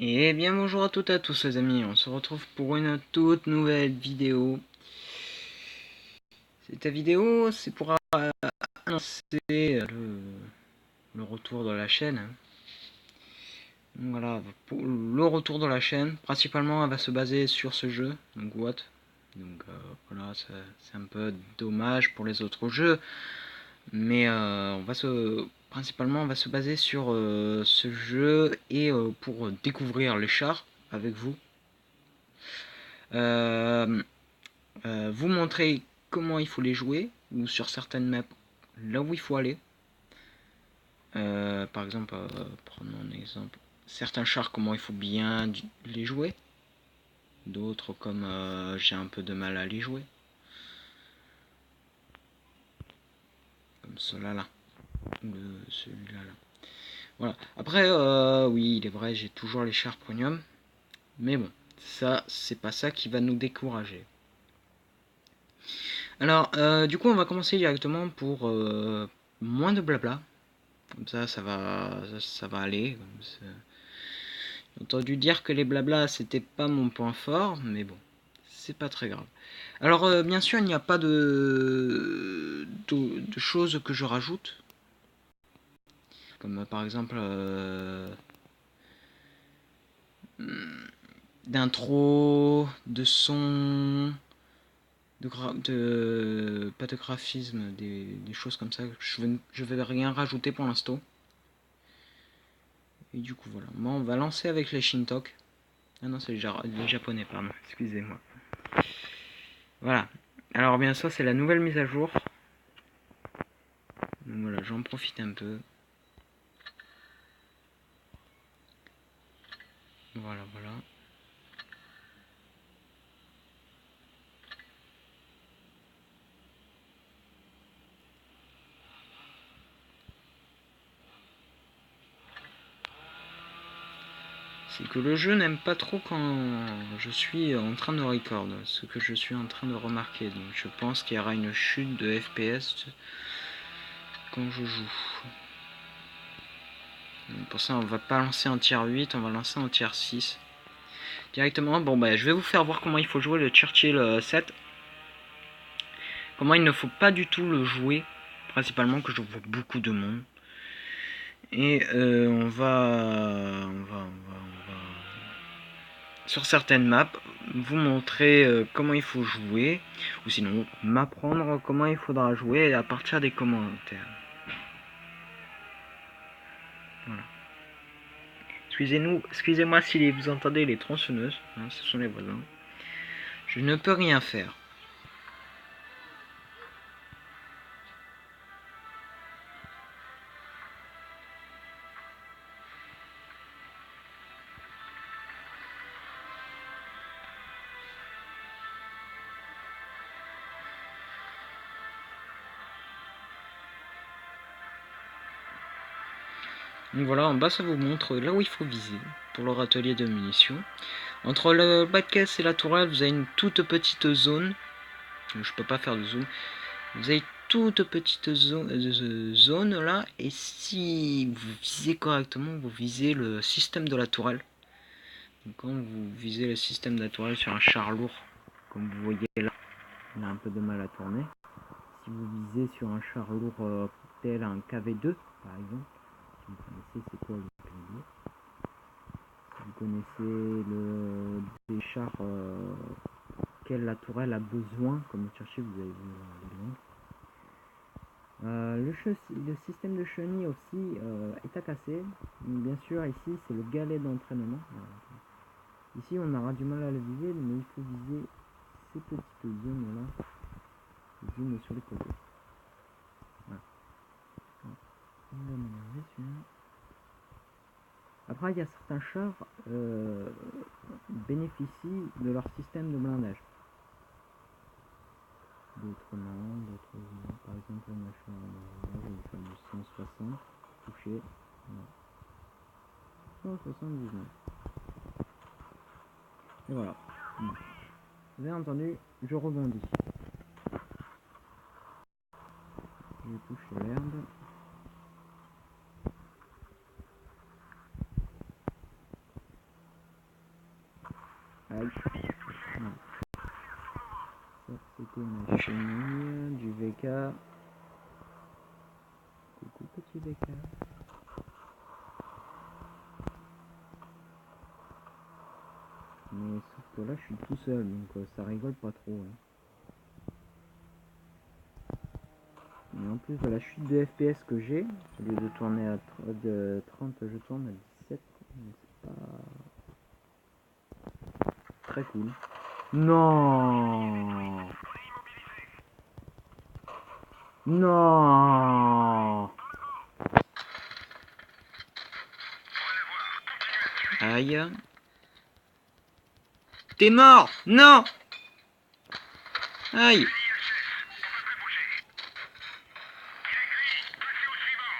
Et bien bonjour à toutes et à tous les amis, on se retrouve pour une toute nouvelle vidéo. Cette vidéo c'est pour annoncer le retour de la chaîne. Donc voilà, pour le retour de la chaîne, principalement elle va se baser sur ce jeu, donc What. Donc voilà, c'est un peu dommage pour les autres jeux, mais principalement on va se baser sur ce jeu et pour découvrir les chars avec vous. Vous montrer comment il faut les jouer, ou sur certaines maps, là où il faut aller. Par exemple, prenons un exemple. Certains chars, comment il faut bien les jouer. D'autres, comme j'ai un peu de mal à les jouer. Comme cela là. Ou celui-là là. Voilà. Après, oui, il est vrai, j'ai toujours les chars premium. Mais bon, ça, c'est pas ça qui va nous décourager. Alors, du coup, on va commencer directement pour moins de blabla. Comme ça va aller. J'ai entendu dire que les blablas, c'était pas mon point fort, mais bon, c'est pas très grave. Alors, bien sûr, il n'y a pas de choses que je rajoute. Comme par exemple, d'intro, de son, pas de graphisme, des choses comme ça. Je vais rien rajouter pour l'instant. Et du coup, voilà. Moi, on va lancer avec les Shintok. Ah non, c'est les japonais, pardon. Excusez-moi. Voilà. Alors, bien sûr, c'est la nouvelle mise à jour. Donc voilà, j'en profite un peu. Voilà, voilà. C'est que le jeu n'aime pas trop quand je suis en train de record, ce que je suis en train de remarquer. Donc je pense qu'il y aura une chute de FPS quand je joue. Donc pour ça, on va pas lancer en tier 8, on va lancer en tier 6. Directement, bon bah je vais vous faire voir comment il faut jouer le Churchill 7. Comment il ne faut pas du tout le jouer, principalement que je vois beaucoup de monde. Et sur certaines maps, vous montrer comment il faut jouer, ou sinon m'apprendre comment il faudra jouer à partir des commentaires. Voilà. Excusez-moi si vous entendez les tronçonneuses, hein, ce sont les voisins. Je ne peux rien faire. Donc voilà, en bas ça vous montre là où il faut viser pour leur atelier de munitions. Entre le bas de caisse et la tourelle, vous avez une toute petite zone. Je peux pas faire de zoom. Vous avez toute petite zone là, et si vous visez correctement, vous visez le système de la tourelle. Donc quand vous visez le système de la tourelle sur un char lourd, comme vous voyez là, on a un peu de mal à tourner. Si vous visez sur un char lourd tel un KV2 par exemple, si vous connaissez c'est quoi le KV2, si vous connaissez des chars auxquels la tourelle a besoin, comme le Churchill, vous avez vu l'exemple. Le système de chenille aussi est à casser. Donc, bien sûr, ici c'est le galet d'entraînement. Ici on aura du mal à le viser, mais il faut viser ces petites zones là, zones sur les côtés. Voilà. Il va m'énerver celui-là. Après il y a certains chars bénéficient de leur système de blindage. D'autres non, d'autres non. Par exemple le machin, je vais faire du 160, touché. Non. 179. Et voilà. Vous avez entendu, je rebondis. Je touche sur l'herbe. Aïe. Voilà. Ça, c'était ma chenille, du VK. Coucou petit VK. Mais sauf que là je suis tout seul, donc ça rigole pas trop. Hein. Mais en plus de la chute de FPS que j'ai, au lieu de tourner à 30, je tourne à 17. C'est pas très cool. Non. Non. Aïe. T'es mort. Non. Aïe.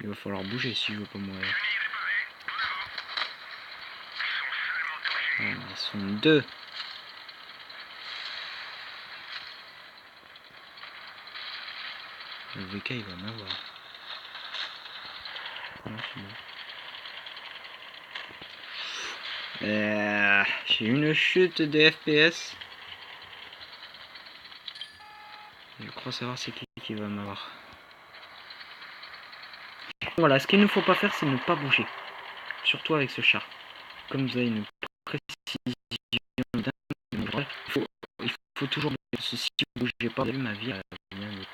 Il va falloir bouger si je veux pas mourir. Ils sont deux. Le VK il va m'avoir. J'ai une chute de FPS. Je crois savoir c'est qui va m'avoir. Voilà, ce qu'il ne faut pas faire, c'est ne pas bouger. Surtout avec ce char. Comme vous avez une précision dingue, il faut toujours bouger. Si vous ne bougez pas, vous avez vu ma vie vient de...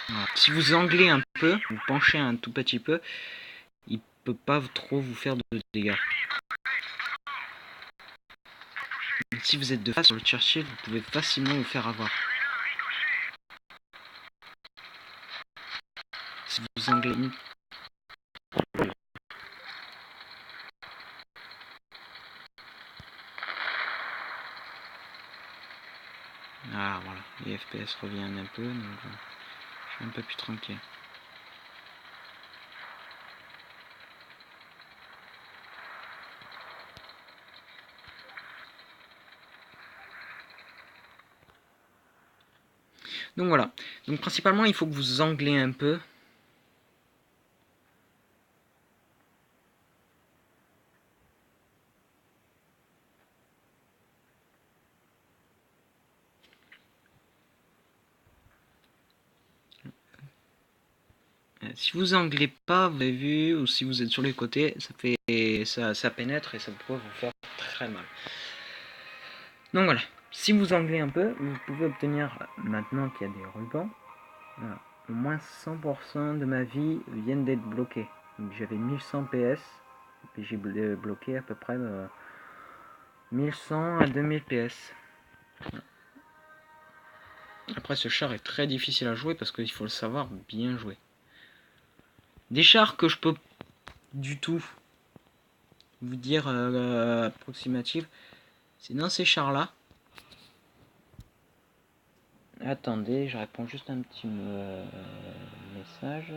Voilà. Si vous anglez un peu, vous penchez un tout petit peu, il peut pas trop vous faire de dégâts. Si vous êtes de face sur le Churchill, vous pouvez facilement vous faire avoir. Si vous anglez... Ah voilà, les FPS reviennent un peu, donc je suis un peu plus tranquille. Donc voilà, donc principalement il faut que vous anglez un peu. Si vous anglez pas, vous avez vu, ou si vous êtes sur les côtés, ça pénètre et ça peut vous faire très mal. Donc voilà, si vous anglez un peu, vous pouvez obtenir, maintenant qu'il y a des rubans, voilà, au moins 100% de ma vie viennent d'être bloqués. Donc j'avais 1100 PS, et j'ai bloqué à peu près 1100 à 2000 PS. Voilà. Après ce char est très difficile à jouer parce qu'il faut le savoir bien jouer. Des chars que je peux du tout vous dire approximative, c'est dans ces chars là. Attendez, je réponds juste un petit message.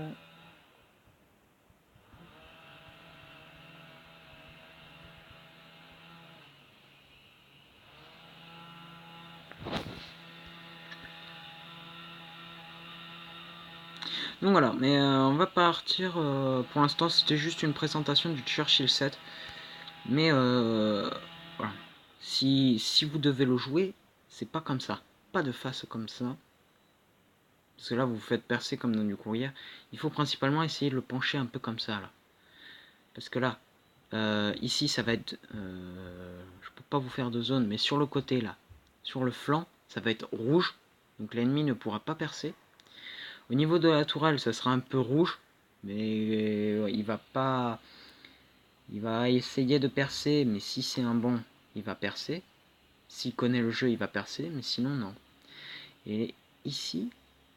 Donc voilà, mais on va partir. Pour l'instant, c'était juste une présentation du Churchill 7. Mais voilà. Si vous devez le jouer, c'est pas comme ça. Pas de face comme ça. Parce que là, vous vous faites percer comme dans du courrier. Il faut principalement essayer de le pencher un peu comme ça, là. Parce que là, ici, ça va être... je peux pas vous faire de zone, mais sur le côté, là, sur le flanc, ça va être rouge. Donc l'ennemi ne pourra pas percer. Au niveau de la tourelle, ça sera un peu rouge. Mais il va pas... Il va essayer de percer, mais si c'est un bon, il va percer. S'il connaît le jeu, il va percer, mais sinon, non. Et ici,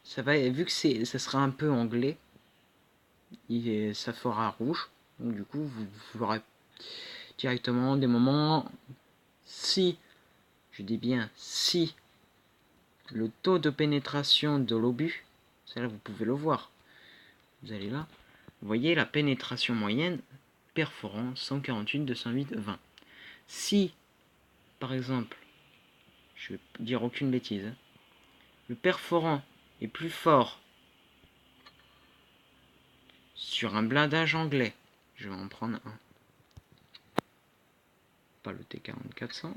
ça va, vu que ça sera un peu anglais, ça fera rouge. Donc du coup, vous aurez directement des moments, si, je dis bien si, le taux de pénétration de l'obus, ça là vous pouvez le voir. Vous allez là, vous voyez la pénétration moyenne, perforant 148, 208, 20. Si, par exemple, je vais dire aucune bêtise, le perforant est plus fort sur un blindage anglais. Je vais en prendre un. Pas le T4400.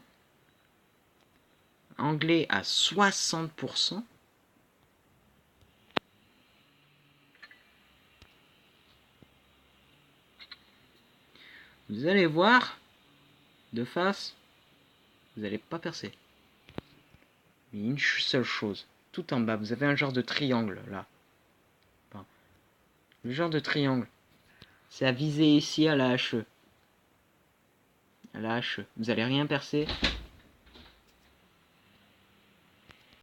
Anglais à 60%. Vous allez voir, de face, vous n'allez pas percer. Mais une seule chose, tout en bas, vous avez un genre de triangle là. Enfin, le genre de triangle, c'est à viser ici à la HE. À la HE. Vous n'allez rien percer,